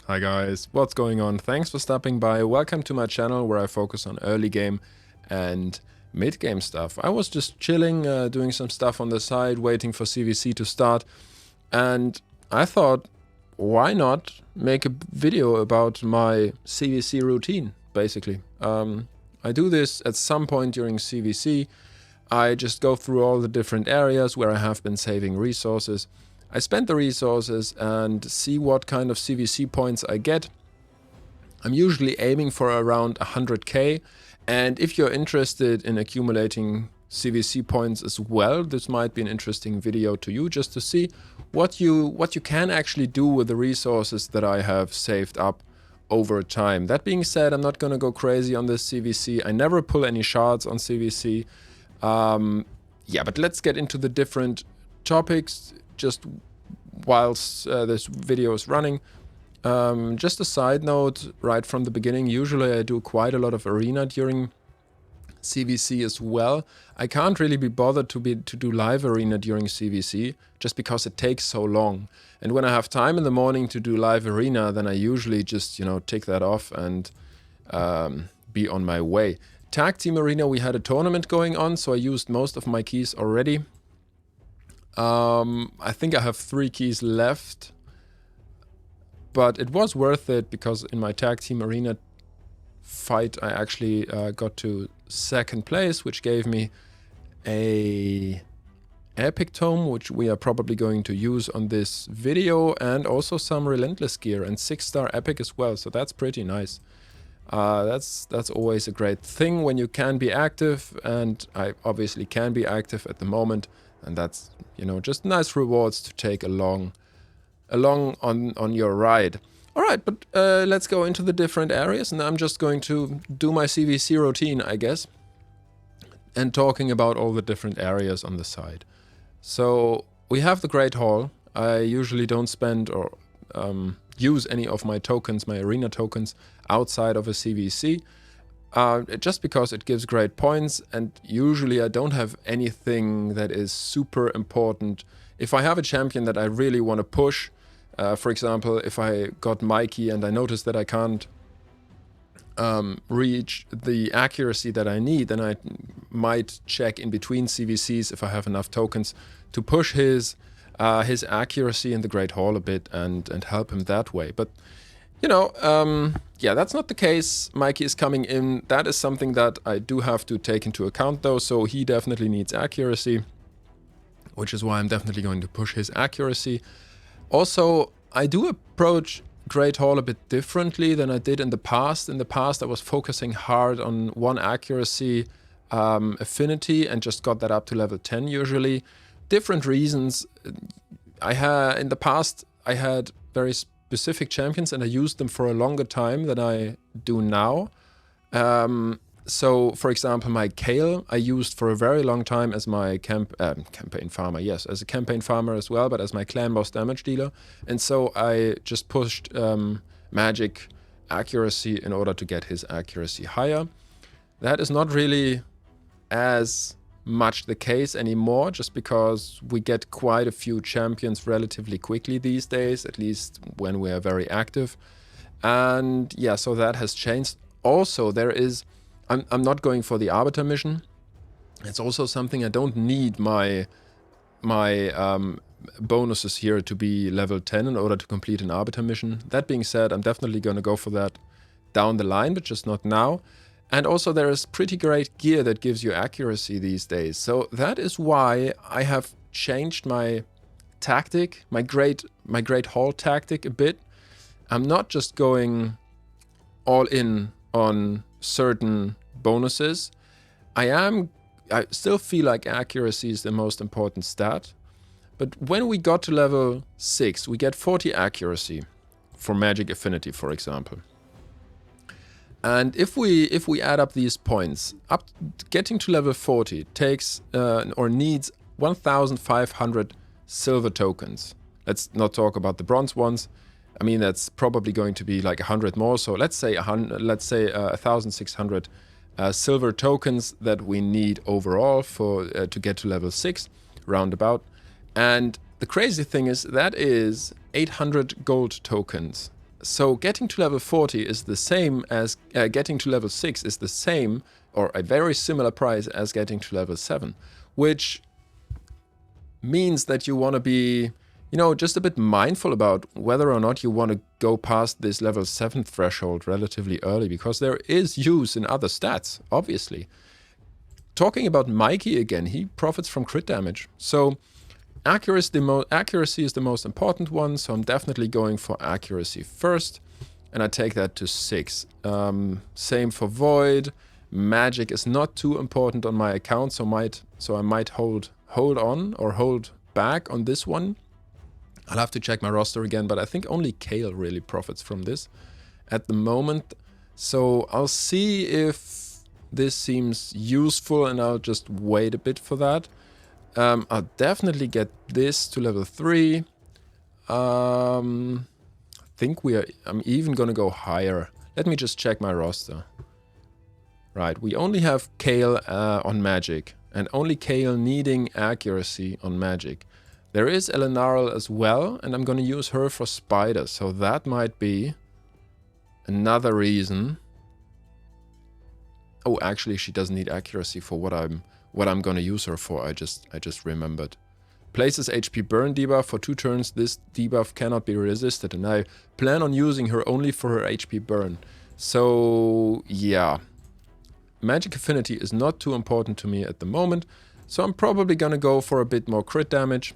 Hi guys, what's going on? Thanks for stopping by. Welcome to my channel where I focus on early game and mid game stuff. I was just chilling, doing some stuff on the side, waiting for CVC to start, and I thought, why not make a video about my CVC routine, basically. I do this at some point during CVC. I just go through all the different areas where I have been saving resources. I spend the resources and see what kind of CVC points I get. I'm usually aiming for around 100k, and if you're interested in accumulating CVC points as well, this might be an interesting video to you, just to see what you can actually do with the resources that I have saved up over time. That being said, I'm not going to go crazy on this CVC. I never pull any shards on CVC. Yeah, but let's get into the different topics just whilst this video is running. Just a side note right from the beginning, usually I do quite a lot of arena during CVC as well. I can't really be bothered to do live arena during CVC just because it takes so long. And when I have time in the morning to do live arena, then I usually just, take that off and be on my way. Tag team arena, we had a tournament going on, so I used most of my keys already. I think I have 3 keys left, but it was worth it because in my tag team arena fight I actually got to 2nd place, which gave me a epic tome, which we are probably going to use on this video, and also some relentless gear and 6-star epic as well, so that's pretty nice. That's always a great thing when you can be active, and I obviously can be active at the moment, and that's, just nice rewards to take along on your ride. Alright, but let's go into the different areas, and I'm just going to do my CVC routine, I guess, and talking about all the different areas on the side. So we have the Great Hall. I usually don't spend or use any of my tokens, my arena tokens, outside of a CVC, just because it gives great points, and usually I don't have anything that is super important. If I have a champion that I really want to push, for example, if I got Mikey and I notice that I can't reach the accuracy that I need, then I might check in between CVCs if I have enough tokens to push his accuracy in the Great Hall a bit and help him that way. But yeah, that's not the case. Mikey is coming in. That is something that I do have to take into account though, so he definitely needs accuracy, which is why I'm definitely going to push his accuracy. Also, I do approach Great Hall a bit differently than I did in the past. In the past, I was focusing hard on 1 accuracy affinity and just got that up to level 10 usually. Different reasons. In the past, I had very specific champions and I used them for a longer time than I do now. So, for example, my Kale I used for a very long time as my campaign farmer. Yes, as a campaign farmer as well, but as my clan boss damage dealer. And so I just pushed magic accuracy in order to get his accuracy higher. That is not really as much the case anymore, just because we get quite a few champions relatively quickly these days, at least when we are very active. And yeah, so that has changed. Also, I'm not going for the Arbiter mission. It's also something I don't need my bonuses here to be level 10 in order to complete an Arbiter mission. That being said, I'm definitely going to go for that down the line, but just not now. And also there is pretty great gear that gives you accuracy these days. So that is why I have changed my tactic, my great hall tactic a bit. I'm not just going all in on certain bonuses. I still feel like accuracy is the most important stat. But when we got to level 6, we get 40 accuracy for magic affinity, for example. And if we add up these points, getting to level 40 takes or needs 1,500 silver tokens. Let's not talk about the bronze ones. I mean, that's probably going to be like 100 more. So let's say 1,600 silver tokens that we need overall to get to level 6, roundabout. And the crazy thing is that is 800 gold tokens So getting to level 40 is the same as getting to level 6 is the same or a very similar price as getting to level 7, which means that you want to be, you know, just a bit mindful about whether or not you want to go past this level 7 threshold relatively early, because there is use in other stats, obviously. Talking about Mikey again, he profits from crit damage. So accuracy is the most important one, so I'm definitely going for accuracy first, and I take that to 6. Same for Void. Magic is not too important on my account, so I might hold on or hold back on this one. I'll have to check my roster again, but I think only Kale really profits from this at the moment. So I'll see if this seems useful, and I'll just wait a bit for that. I'll definitely get this to level 3. I think I'm even gonna go higher. Let me just check my roster. Right, we only have Kale on Magic, and only Kale needing accuracy on Magic. There is Elenarl as well, and I'm gonna use her for Spider, so that might be another reason. Oh, actually, she doesn't need accuracy for what I'm gonna use her for. I just remembered. Places HP burn debuff for 2 turns. This debuff cannot be resisted, and I plan on using her only for her HP burn. So yeah, magic affinity is not too important to me at the moment, so I'm probably gonna go for a bit more crit damage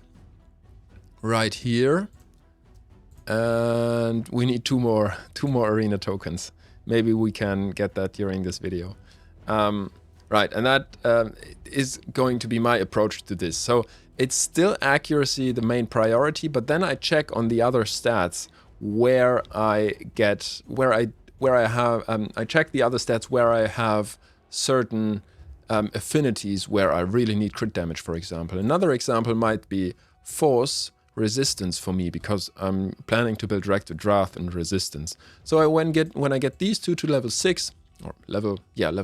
right here. And we need two more arena tokens. Maybe we can get that during this video. Right, and that is going to be my approach to this. So it's still accuracy the main priority, but then I check on the other stats where I check the other stats where I have certain affinities where I really need crit damage, for example. Another example might be force resistance for me, because I'm planning to build Rector Drath and resistance. So when I get these two to level 6, or level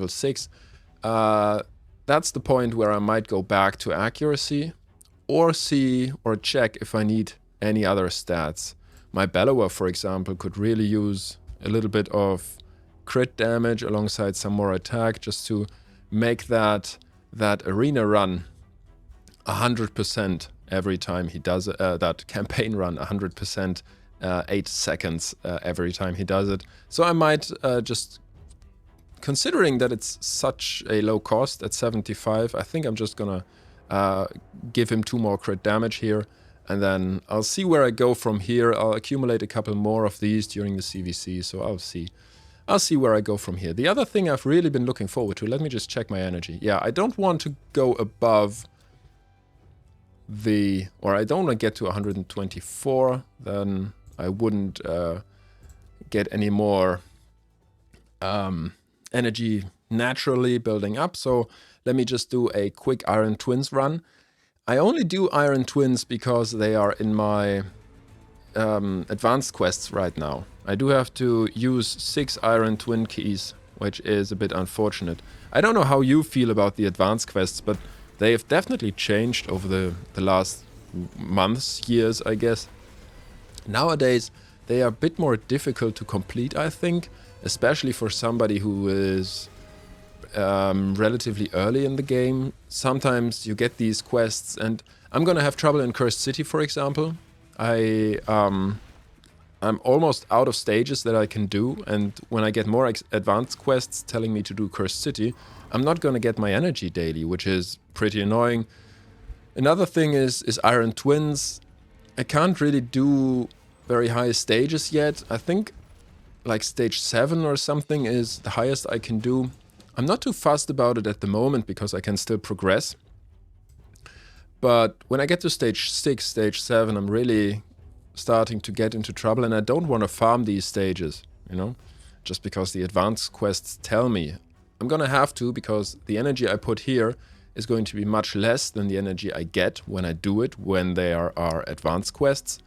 6, that's the point where I might go back to accuracy, or see or check if I need any other stats. My Bellower, for example, could really use a little bit of crit damage alongside some more attack, just to make that arena run 100% every time he does that campaign run 100%, 8 seconds every time he does it. So I might just, considering that it's such a low cost at 75, I think I'm just gonna give him 2 more crit damage here, and then I'll see where I go from here. I'll accumulate a couple more of these during the CVC, so I'll see where I go from here. The other thing I've really been looking forward to, let me just check my energy. Yeah, I don't want to go above I don't want to get to 124, then I wouldn't get any more energy naturally building up. So let me just do a quick Iron Twins run. I only do Iron Twins because they are in my advanced quests right now. I do have to use 6 Iron Twin keys, which is a bit unfortunate. I don't know how you feel about the advanced quests, but they have definitely changed over the last months, years, I guess. Nowadays, they are a bit more difficult to complete, I think, especially for somebody who is relatively early in the game. Sometimes you get these quests, and I'm gonna have trouble in Cursed City, for example. I'm almost out of stages that I can do, and when I get more advanced quests telling me to do Cursed City, I'm not gonna get my energy daily, which is pretty annoying. Another thing is Iron Twins. I can't really do very high stages yet. I think like stage 7 or something is the highest I can do. I'm not too fussed about it at the moment because I can still progress. But when I get to stage 6, stage 7, I'm really starting to get into trouble, and I don't want to farm these stages, you know, just because the advanced quests tell me I'm gonna have to, because the energy I put here is going to be much less than the energy I get when I do it, when there are advanced quests.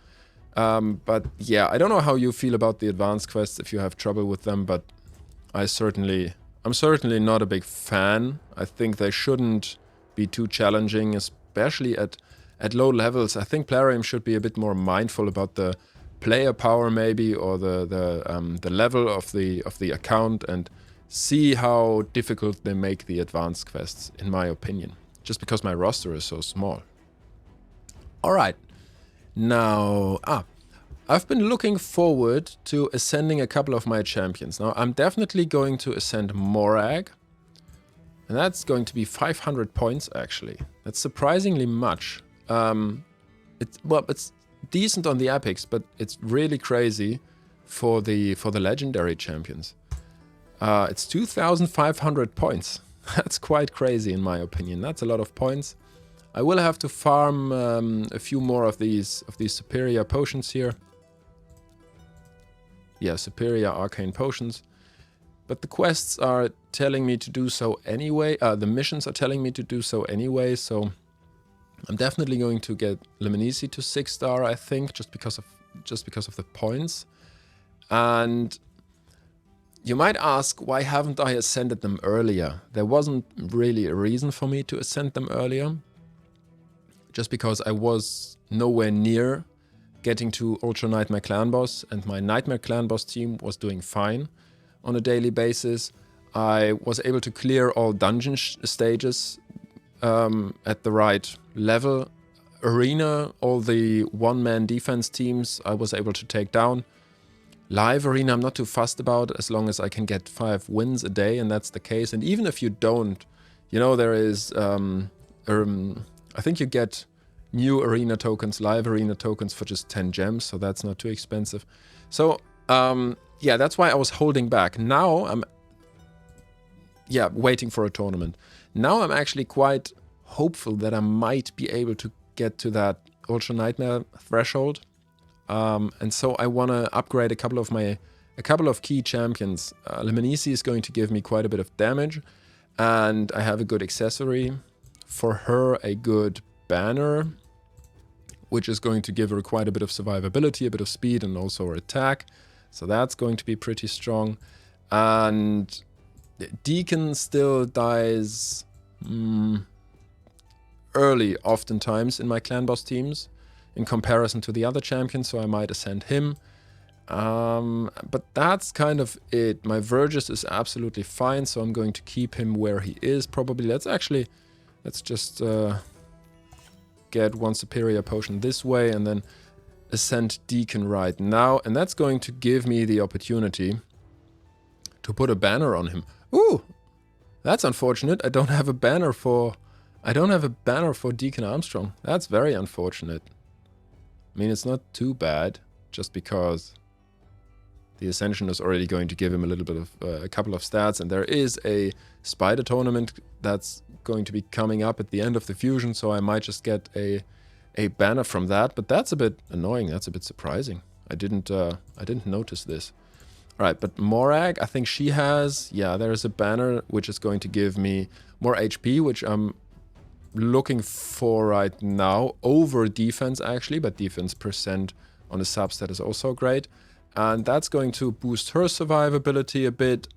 But yeah, I don't know how you feel about the advanced quests, if you have trouble with them, but I'm certainly not a big fan. I think they shouldn't be too challenging, especially at low levels. I think Plarium should be a bit more mindful about the player power maybe, or the level of the account, and see how difficult they make the advanced quests, in my opinion. Just because my roster is so small. Alright. Now, I've been looking forward to ascending a couple of my champions. Now, I'm definitely going to ascend Morag. And that's going to be 500 points, actually. That's surprisingly much. It's decent on the epics, but it's really crazy for the legendary champions. It's 2,500 points. That's quite crazy, in my opinion. That's a lot of points. I will have to farm a few more of these superior potions here. Yeah, superior arcane potions. But the quests are telling me to do so anyway. The missions are telling me to do so anyway. So I'm definitely going to get Lemonisi to 6-star, I think, just because of the points. And you might ask, why haven't I ascended them earlier? There wasn't really a reason for me to ascend them earlier. Just because I was nowhere near getting to Ultra Nightmare Clan Boss, and my Nightmare Clan Boss team was doing fine on a daily basis. I was able to clear all dungeon stages at the right level. Arena, all the one-man defense teams I was able to take down. Live arena I'm not too fussed about, as long as I can get 5 wins a day, and that's the case. And even if you don't, you know, there is, I think you get new arena tokens, live arena tokens for just 10 gems, so that's not too expensive. So, yeah, that's why I was holding back. Now I'm, waiting for a tournament. Now I'm actually quite hopeful that I might be able to get to that Ultra Nightmare threshold. And so I want to upgrade a couple of key champions. Lemonisi is going to give me quite a bit of damage, and I have a good accessory for her, a good banner, which is going to give her quite a bit of survivability, a bit of speed, and also her attack. So that's going to be pretty strong. And Deacon still dies early, oftentimes, in my clan boss teams, in comparison to the other champions, so I might ascend him. But that's kind of it. My Vergis is absolutely fine, so I'm going to keep him where he is, probably. Let's just get one superior potion this way, and then ascend Deacon right now. And that's going to give me the opportunity to put a banner on him. Ooh! That's unfortunate. I don't have a banner for Deacon Armstrong. That's very unfortunate. I mean, it's not too bad, just because the Ascension is already going to give him a little bit of a couple of stats, and there is a spider tournament that's going to be coming up at the end of the fusion, so I might just get a banner from that. But that's a bit annoying. That's a bit surprising. I didn't notice this. All right, but Morag, I think she has, there's a banner which is going to give me more HP, which I'm looking for right now, over defense actually, but defense percent on a substat is also great. And that's going to boost her survivability a bit.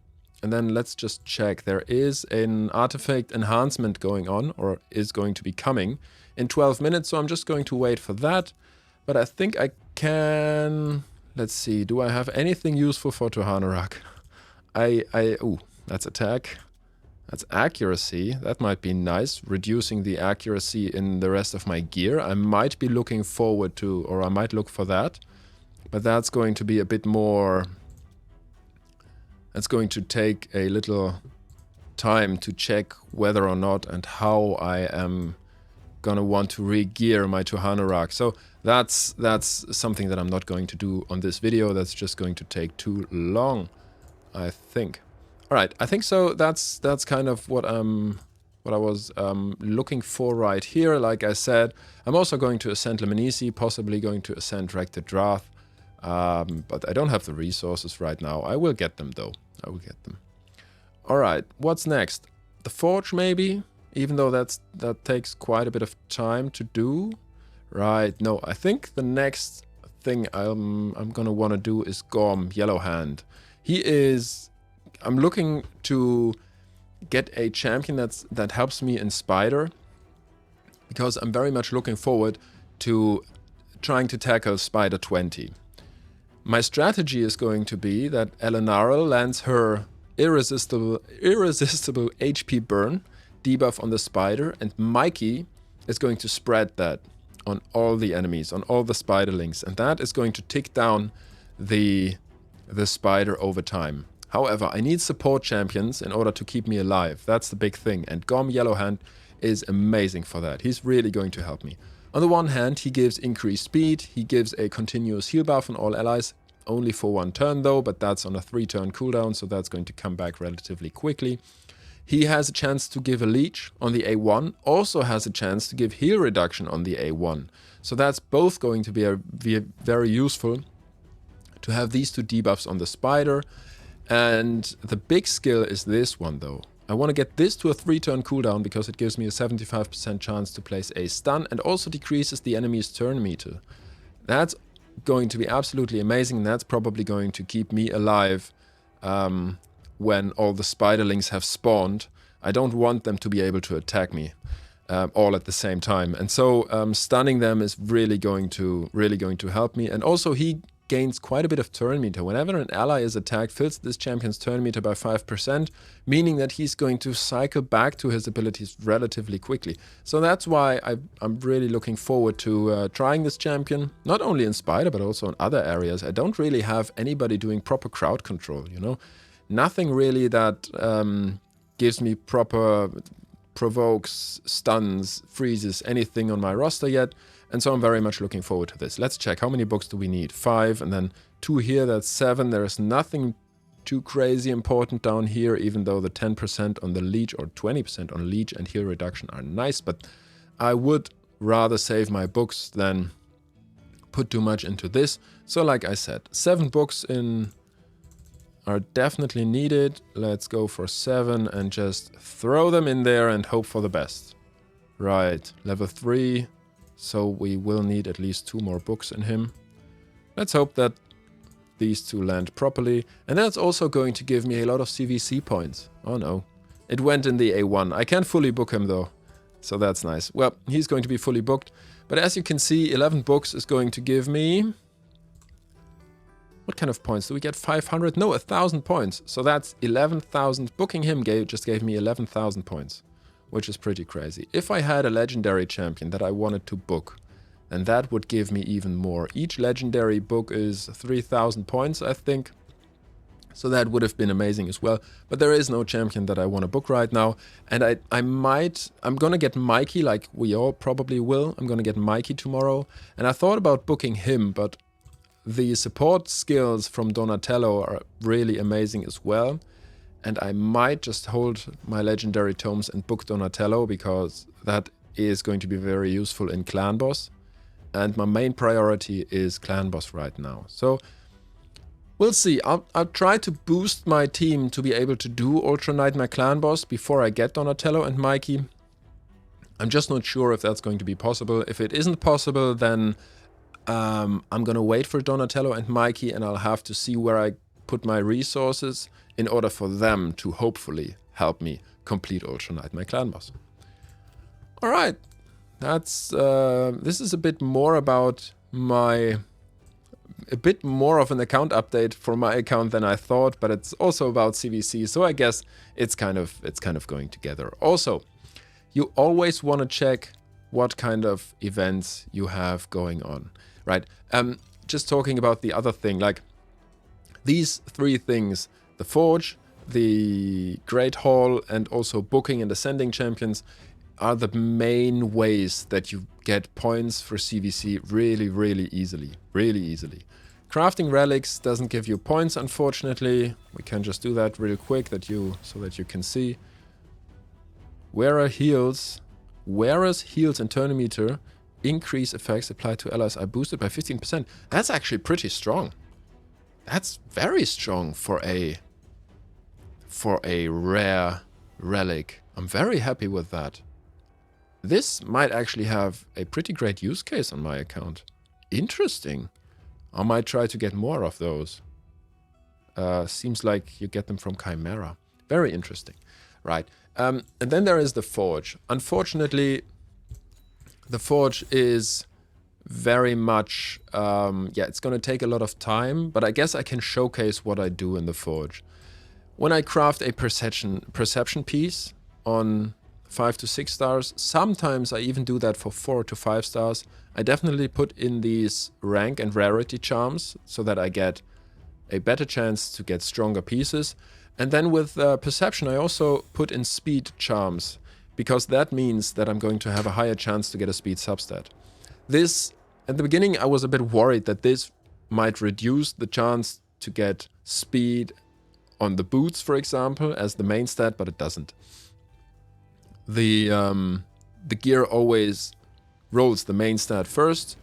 And then let's just check. There is an artifact enhancement going on, or is going to be coming in 12 minutes, so I'm just going to wait for that. But I think I let's see, do I have anything useful for Tuhanarak? Ooh, that's attack. That's accuracy. That might be nice, reducing the accuracy in the rest of my gear. I might be looking forward to, or I might look for that. But that's going to be a bit more... That's going to take a little time to check whether or not and how I am gonna want to re-gear my Tuhanarak. So that's something that I'm not going to do on this video. That's just going to take too long, I think. All right, I think so. That's kind of what I was looking for right here. Like I said, I'm also going to ascend Lemonisi, possibly going to ascend Rector Drath, but I don't have the resources right now. I will get them though. I will get them. All right, what's next? The Forge maybe, even though that takes quite a bit of time to do. Right? No, I think the next thing I'm gonna want to do is Gorm Yellowhand. I'm looking to get a champion that helps me in Spider, because I'm very much looking forward to trying to tackle Spider 20. My strategy is going to be that Elenarel lands her irresistible HP burn debuff on the spider, and Mikey is going to spread that on all the enemies, on all the spiderlings, and that is going to tick down the spider over time. However, I need support champions in order to keep me alive. That's the big thing, and Gom Yellowhand is amazing for that. He's really going to help me. On the one hand, he gives increased speed, he gives a continuous heal buff on all allies, only for 1 turn though, but that's on a 3-turn cooldown, so that's going to come back relatively quickly. He has a chance to give a leech on the A1, also has a chance to give heal reduction on the A1. So that's both going to be very useful to have these 2 debuffs on the spider. And the big skill is this one though. I want to get this to a 3-turn cooldown because it gives me a 75% chance to place a stun and also decreases the enemy's turn meter. That's going to be absolutely amazing, and that's probably going to keep me alive when all the spiderlings have spawned. I don't want them to be able to attack me all at the same time, and so stunning them is really going to help me. And also he gains quite a bit of turn meter. Whenever an ally is attacked, fills this champion's turn meter by 5%, meaning that he's going to cycle back to his abilities relatively quickly. So that's why I'm really looking forward to trying this champion, not only in Spider, but also in other areas. I don't really have anybody doing proper crowd control, you know? Nothing really that gives me proper provokes, stuns, freezes, anything on my roster yet. And so I'm very much looking forward to this. Let's check. How many books do we need? 5, and then 2 here. That's 7. There is nothing too crazy important down here, even though the 10% on the leech or 20% on leech and heal reduction are nice. But I would rather save my books than put too much into this. So like I said, 7 books in are definitely needed. Let's go for 7 and just throw them in there and hope for the best. Right, level 3. So we will need at least 2 more books in him. Let's hope that these 2 land properly. And that's also going to give me a lot of CVC points. Oh no. It went in the A1. I can't fully book him though. So that's nice. Well, he's going to be fully booked. But as you can see, 11 books is going to give me... What kind of points? Do we get 500? No, 1,000 points. So that's 11,000. Booking him just gave me 11,000 points, which is pretty crazy. If I had a legendary champion that I wanted to book, then that would give me even more. Each legendary book is 3,000 points, I think. So that would have been amazing as well. But there is no champion that I want to book right now. And I'm going to get Mikey, like we all probably will. I'm going to get Mikey tomorrow. And I thought about booking him, but the support skills from Donatello are really amazing as well. And I might just hold my legendary tomes and book Donatello, because that is going to be very useful in Clan Boss. And my main priority is Clan Boss right now. So we'll see. I'll try to boost my team to be able to do Ultra Nightmare Clan Boss before I get Donatello and Mikey. I'm just not sure if that's going to be possible. If it isn't possible, then I'm going to wait for Donatello and Mikey, and I'll have to see where I put my resources in order for them to hopefully help me complete Ultra Nightmare Clan Boss. Alright, that's this is a bit more about a bit more of an account update for my account than I thought, but it's also about CVC, so I guess it's kind of going together. Also, you always want to check what kind of events you have going on, right? Just talking about the other thing, like these 3 things, the Forge, the Great Hall, and also booking and ascending champions are the main ways that you get points for CVC really easily. Crafting relics doesn't give you points, unfortunately. We can just do that real quick so that you can see. Wearer heals. Wearer's heals and turn meter increase effects applied to allies are boosted by 15%. That's actually pretty strong. That's very strong for a rare relic. I'm very happy with that. This might actually have a pretty great use case on my account. Interesting. I might try to get more of those. Seems like you get them from Chimera. Very interesting. Right. And then there is the Forge. Unfortunately, the Forge is very much, yeah, it's going to take a lot of time, but I guess I can showcase what I do in the Forge. When I craft a perception piece on 5 to 6 stars, sometimes I even do that for 4 to 5 stars. I definitely put in these rank and rarity charms so that I get a better chance to get stronger pieces. And then with perception, I also put in speed charms, because that means that I'm going to have a higher chance to get a speed substat. This, at the beginning, I was a bit worried that this might reduce the chance to get speed on the boots, for example, as the main stat, but it doesn't. The gear always rolls the main stat first,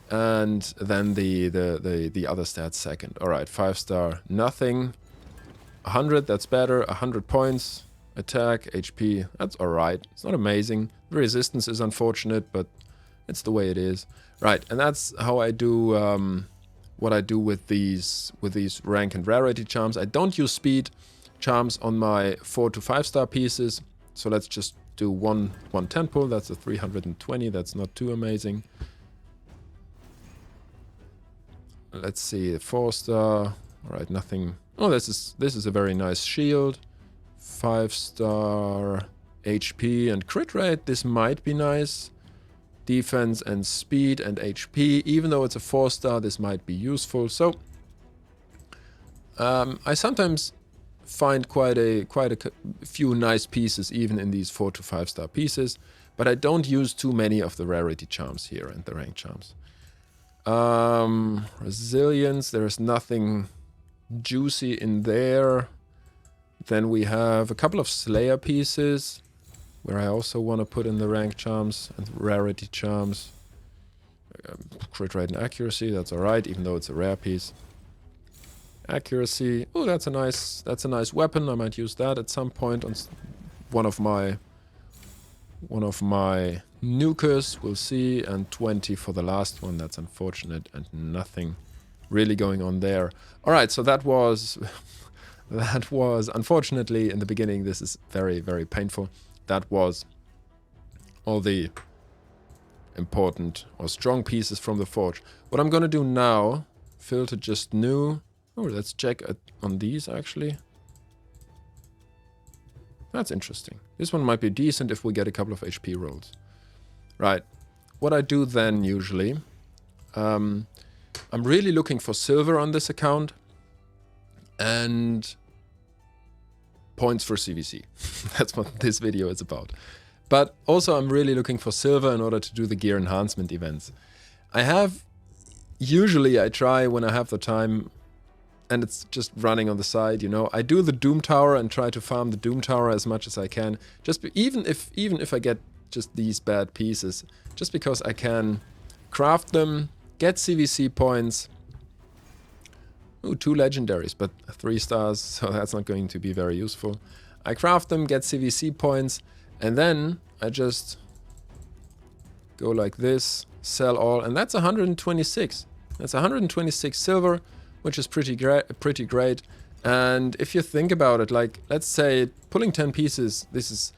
and then the other stats second. All right, 5 star, nothing. 100, that's better. 100 points, attack, HP, that's all right. It's not amazing. The resistance is unfortunate, but it's the way it is. Right, and that's how I do what I do with these rank and rarity charms. I don't use speed charms on my 4 to 5 star pieces, so let's just do one tempo. That's a 320. That's not too amazing. Let's see, 4 star. All right, nothing. Oh, this is a very nice shield. 5 star HP and crit rate. This might be nice. Defense and speed and HP. Even though it's a 4 star, this might be useful. So I sometimes find quite a few nice pieces even in these 4 to 5 star pieces, but I don't use too many of the rarity charms here and the rank charms. Resilience, there's nothing juicy in there. Then we have a couple of Slayer pieces where I also want to put in the rank charms and rarity charms. Crit rate and accuracy, that's alright, even though it's a rare piece. Accuracy, oh, that's a nice weapon. I might use that at some point on one of my nukers, we'll see. And 20 for the last one. That's unfortunate, and nothing really going on there. All right, so that was unfortunately in the beginning. This is very, very painful. That was all the important or strong pieces from the Forge. What I'm gonna do now, filter just new. Oh, let's check on these actually. That's interesting. This one might be decent if we get a couple of HP rolls. Right. What I do then usually, I'm really looking for silver on this account and points for CVC. That's what this video is about. But also I'm really looking for silver in order to do the gear enhancement events. Usually I try when I have the time, and it's just running on the side, you know. I do the Doom Tower and try to farm the Doom Tower as much as I can. Even if I get just these bad pieces, just because I can craft them, get CVC points. Ooh, 2 legendaries, but 3 stars, so that's not going to be very useful. I craft them, get CVC points, and then I just go like this, sell all, and that's 126. That's 126 silver, which is pretty great. And if you think about it, like, let's say pulling 10 pieces, this is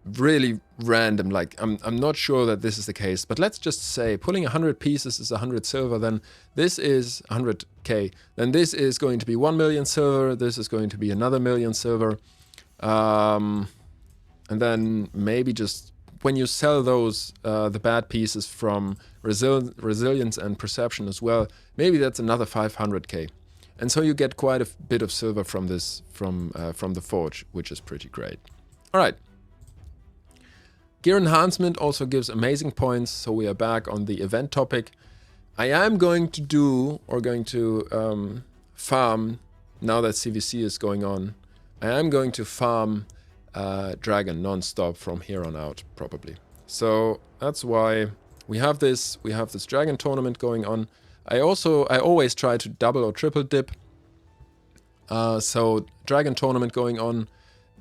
really random. Like, I'm not sure that this is the case, but let's just say pulling 100 pieces is 100 silver, then this is 100k. Then this is going to be 1 million silver, this is going to be another million silver. And then maybe just when you sell those, the bad pieces from resilience and perception as well, maybe that's another 500k. And so you get quite a bit of silver from this, from the Forge, which is pretty great. All right. Gear enhancement also gives amazing points, so we are back on the event topic. I am going to farm, now that CVC is going on, I am going to farm Dragon non-stop from here on out, probably. So that's why we have this Dragon tournament going on. I always try to double or triple dip. So Dragon tournament going on,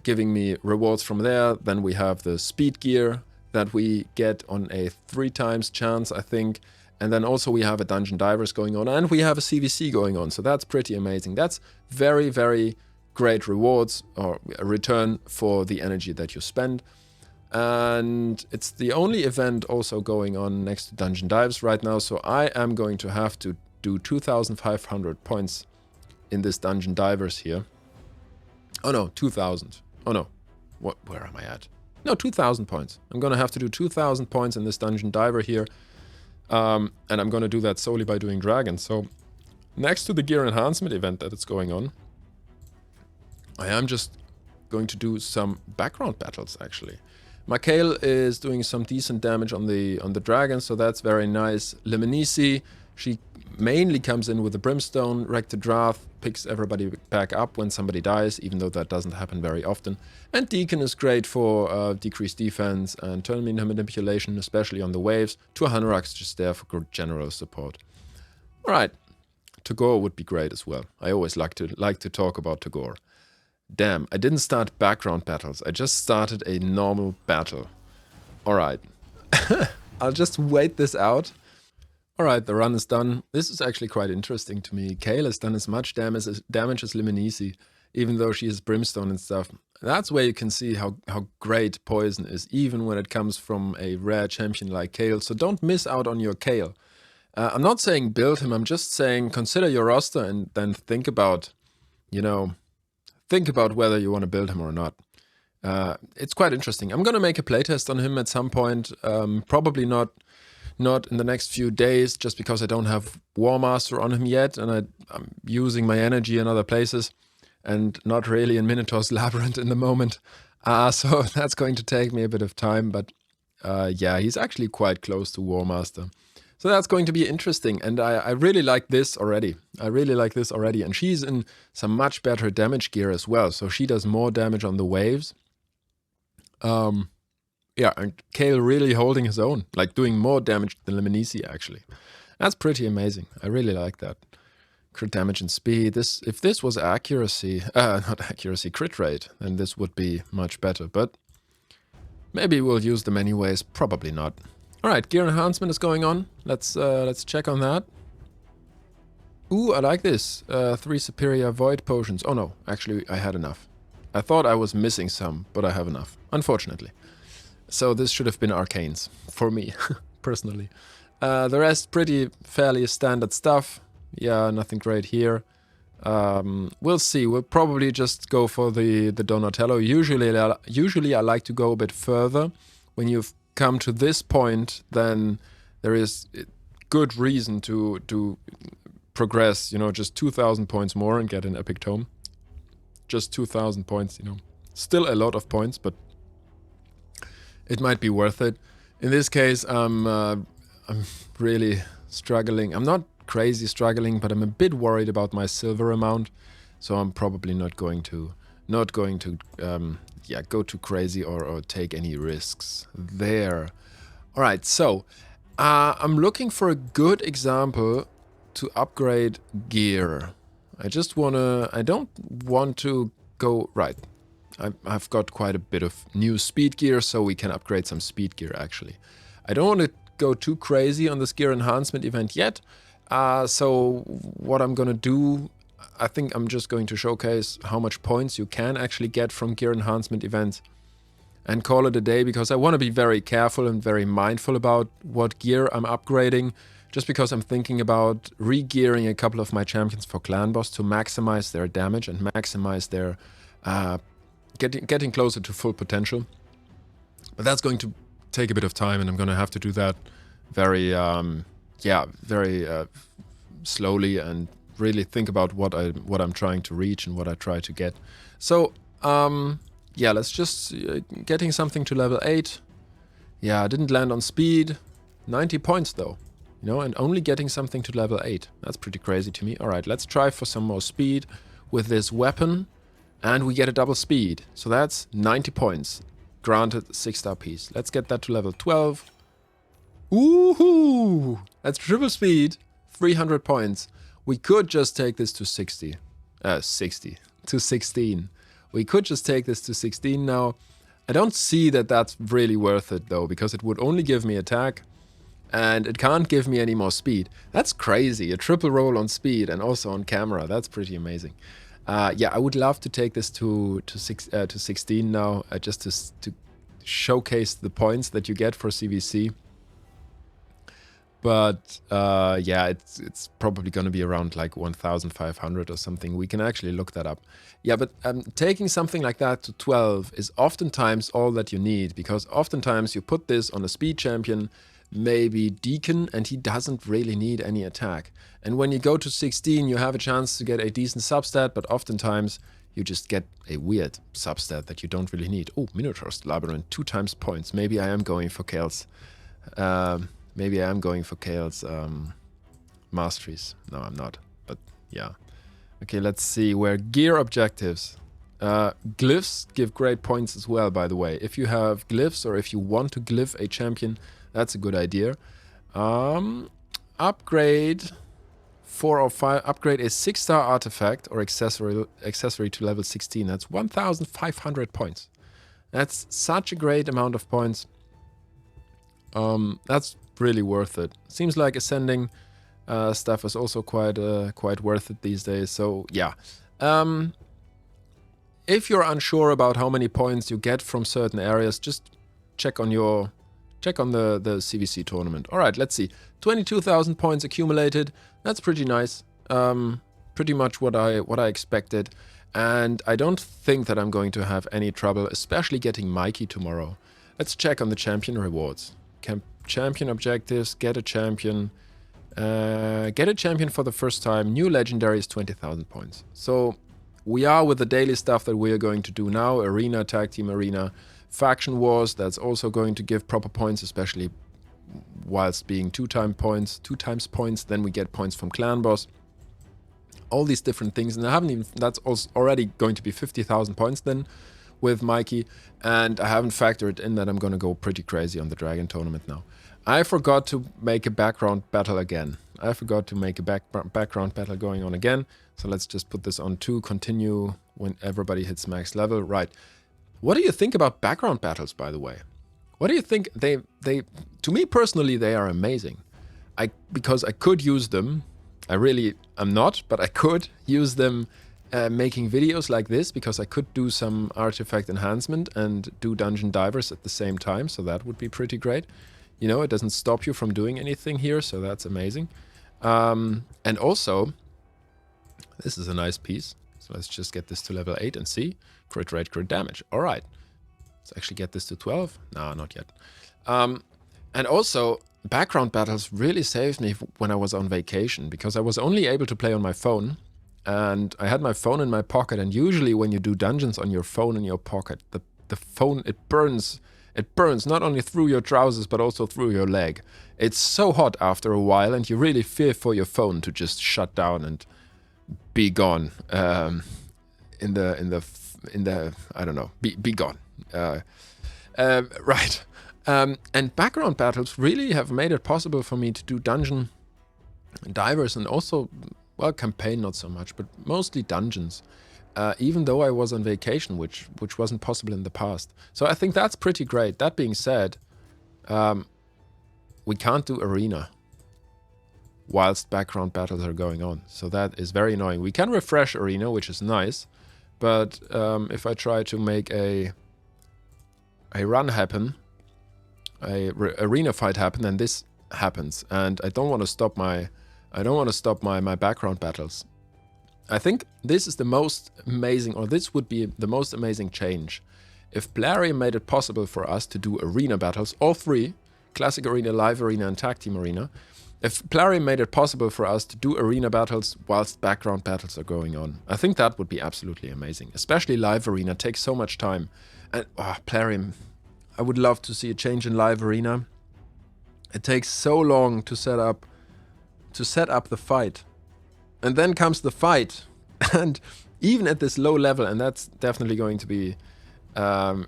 giving me rewards from there. Then we have the speed gear that we get on a 3 times chance, I think. And then also we have a Dungeon Divers going on, and we have a CVC going on. So that's pretty amazing. That's very, very great rewards or a return for the energy that you spend. And it's the only event also going on next to Dungeon Dives right now, so I am going to have to do 2,500 points in this Dungeon Divers here. Oh no, 2,000. Oh no, where am I at? No, 2,000 points. I'm gonna have to do 2,000 points in this Dungeon Diver here. And I'm gonna do that solely by doing dragons. So next to the gear enhancement event that is going on, I am just going to do some background battles actually. Mikhail is doing some decent damage on the dragon, so that's very nice. Limonisi, she mainly comes in with the brimstone. Rector Drath picks everybody back up when somebody dies, even though that doesn't happen very often. And Deacon is great for decreased defense and turn manipulation, especially on the waves. Hanorak's just there for good general support. Alright, Tagore would be great as well. I always like to talk about Tagore. Damn, I didn't start background battles. I just started a normal battle. Alright. I'll just wait this out. Alright, the run is done. This is actually quite interesting to me. Kale has done as much damage as Limonisi, even though she has brimstone and stuff. That's where you can see how great poison is, even when it comes from a rare champion like Kale. So don't miss out on your Kale. I'm not saying build him, I'm just saying consider your roster and then think about, you know, think about whether you want to build him or not. It's quite interesting. I'm going to make a playtest on him at some point. Probably not in the next few days, just because I don't have War Master on him yet, and I'm using my energy in other places, and not really in Minotaur's Labyrinth in the moment. So that's going to take me a bit of time, but yeah, he's actually quite close to War Master. So that's going to be interesting, and I really like this already. And she's in some much better damage gear as well, so she does more damage on the waves. Yeah, and Kale really holding his own, like doing more damage than Limonisi actually. That's pretty amazing. I really like that. Crit damage and speed. If this was accuracy, not accuracy, crit rate, then this would be much better, but maybe we'll use them anyways, probably not. Alright, gear enhancement is going on. Let's check on that. Ooh, I like this. 3 superior void potions. Oh no, actually I had enough. I thought I was missing some, but I have enough, unfortunately. So this should have been arcanes, for me, personally. The rest pretty fairly standard stuff. Yeah, nothing great here. We'll see. We'll probably just go for the Donatello. Usually I like to go a bit further. When you've come to this point, then there is good reason to progress, you know, just 2,000 points more and get an epic tome. Just 2,000 points, you know. Still a lot of points, but it might be worth it. In this case, I'm really struggling. I'm not crazy struggling, but I'm a bit worried about my silver amount, so I'm probably not going to yeah, go too crazy or take any risks there. All right, so I'm looking for a good example to upgrade gear. I don't want to go, right. I've got quite a bit of new speed gear, so we can upgrade some speed gear actually. I don't want to go too crazy on this gear enhancement event yet. So what I'm gonna do, I think I'm just going to showcase how much points you can actually get from gear enhancement events and call it a day, because I want to be very careful and very mindful about what gear I'm upgrading, just because I'm thinking about re-gearing a couple of my champions for clan boss to maximize their damage and maximize their getting closer to full potential. But that's going to take a bit of time, and I'm going to have to do that very slowly and really think about what I'm trying to reach and what I try to get. So yeah, let's just getting something to level 8. Yeah, I didn't land on speed. 90 points though, you know, and only getting something to level 8. That's pretty crazy to me. All right, let's try for some more speed with this weapon, and we get a double speed. So that's 90 points. Granted, 6-star piece. Let's get that to level 12. Woohoo! That's triple speed, 300 points. We could just take this to 16. We could just take this to 16 now. I don't see that that's really worth it though, because it would only give me attack and it can't give me any more speed. That's crazy, a triple roll on speed and also on camera. That's pretty amazing. Yeah, I would love to take this to 16 now, just to showcase the points that you get for CVC. But yeah, it's probably going to be around like 1,500 or something. We can actually look that up. Yeah, but taking something like that to 12 is oftentimes all that you need, because oftentimes you put this on a speed champion, maybe Deacon, and he doesn't really need any attack. And when you go to 16, you have a chance to get a decent substat, but oftentimes you just get a weird substat that you don't really need. Oh, Minotaur's Labyrinth, 2 times points. Maybe I am going for Kale's. Maybe I am going for Kale's masteries. No, I'm not. But yeah. Okay, let's see where gear objectives. Glyphs give great points as well, by the way. If you have glyphs or if you want to glyph a champion, that's a good idea. Upgrade 4 or 5. Upgrade a 6-star artifact or accessory to level 16. That's 1,500 points. That's such a great amount of points. That's really worth it. Seems like ascending stuff is also quite worth it these days. So yeah, if you're unsure about how many points you get from certain areas, just check on the CVC tournament. All right, let's see. 22,000 points accumulated. That's pretty nice. Pretty much what I expected, and I don't think that I'm going to have any trouble, especially getting Mikey tomorrow. Let's check on the champion rewards. Champion objectives, get a champion for the first time. New legendary is 20,000 points. So we are with the daily stuff that we are going to do now. Arena, tag team arena, faction wars. That's also going to give proper points, especially whilst being 2 times points. Then we get points from clan boss. All these different things, and I haven't even. That's also already going to be 50,000 points then with Mikey, and I haven't factored in that I'm going to go pretty crazy on the Dragon tournament now. I forgot to make a background battle again. I forgot to make a background battle going on again. So let's just put this on 2, continue when everybody hits max level. Right. What do you think about background battles, by the way? What do you think? They to me personally, they are amazing. Because I could use them. I really am not, but I could use them making videos like this, because I could do some artifact enhancement and do dungeon divers at the same time, so that would be pretty great. You know, it doesn't stop you from doing anything here, so that's amazing. And also, this is a nice piece. So let's just get this to level 8 and see. Crit rate, crit damage. All right. Let's actually get this to 12. No, not yet. And also, background battles really saved me when I was on vacation, because I was only able to play on my phone. And I had my phone in my pocket, and usually when you do dungeons on your phone in your pocket, the phone, it burns not only through your trousers, but also through your leg. It's so hot after a while, and you really fear for your phone to just shut down and be gone. In the I don't know, be gone. Right. And background battles really have made it possible for me to do dungeon divers, and also, well, campaign not so much, but mostly dungeons. Even though I was on vacation, which wasn't possible in the past. So I think that's pretty great. That being said, we can't do arena whilst background battles are going on. So that is very annoying. We can refresh arena, which is nice. But if I try to make a run happen, arena fight happen, then this happens. And I don't want to stop my background battles. I think this is the most amazing, or this would be the most amazing change. If Plarium made it possible for us to do arena battles, all 3, Classic Arena, Live Arena, and Tag Team Arena. If Plarium made it possible for us to do arena battles whilst background battles are going on, I think that would be absolutely amazing. Especially Live Arena takes so much time. And Plarium, I would love to see a change in Live Arena. It takes so long to set up the fight. And then comes the fight, and even at this low level, and that's definitely going to be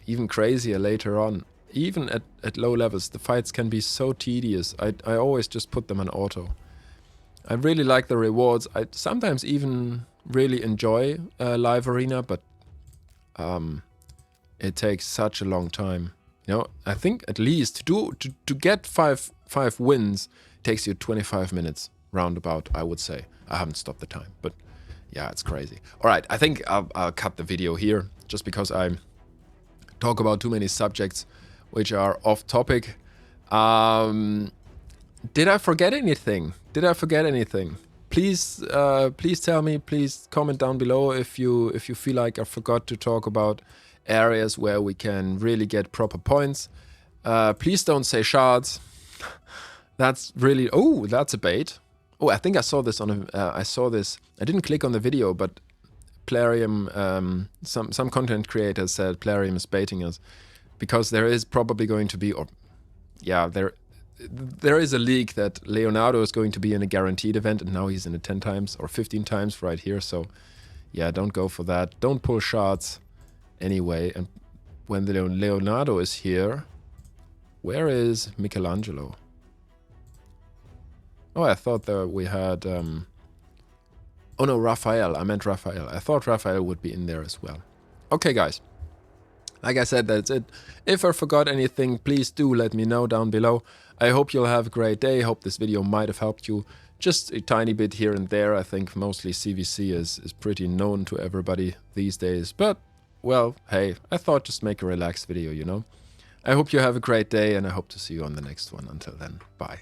even crazier later on, even at low levels, the fights can be so tedious. I always just put them on auto. I really like the rewards. I sometimes even really enjoy Live Arena, but it takes such a long time. You know, I think at least to get five wins takes you 25 minutes roundabout, I would say. I haven't stopped the time, but yeah, it's crazy. All right, I think I'll cut the video here, just because I talk about too many subjects. which are off topic. Did I forget anything? Please, please tell me. Please comment down below if you feel like I forgot to talk about areas where we can really get proper points. Please don't say shards. That's really... Oh, that's a bait. Oh, I think I saw this on a... I saw this... I didn't click on the video, but Plarium... some content creators said Plarium is baiting us. Because there is probably going to be... Or yeah, there is a leak that Leonardo is going to be in a guaranteed event, and now he's in it 10 times or 15 times right here. So yeah, don't go for that. Don't pull shards anyway. And when the Leonardo is here... Where is Michelangelo? Oh, I thought that we had... Oh no, Raphael. I meant Raphael. I thought Raphael would be in there as well. Okay, guys. Like I said, that's it. If I forgot anything, please do let me know down below. I hope you'll have a great day. Hope this video might have helped you just a tiny bit here and there. I think mostly CVC is pretty known to everybody these days. But, well, hey, I thought just make a relaxed video, you know. I hope you have a great day, and I hope to see you on the next one. Until then, bye.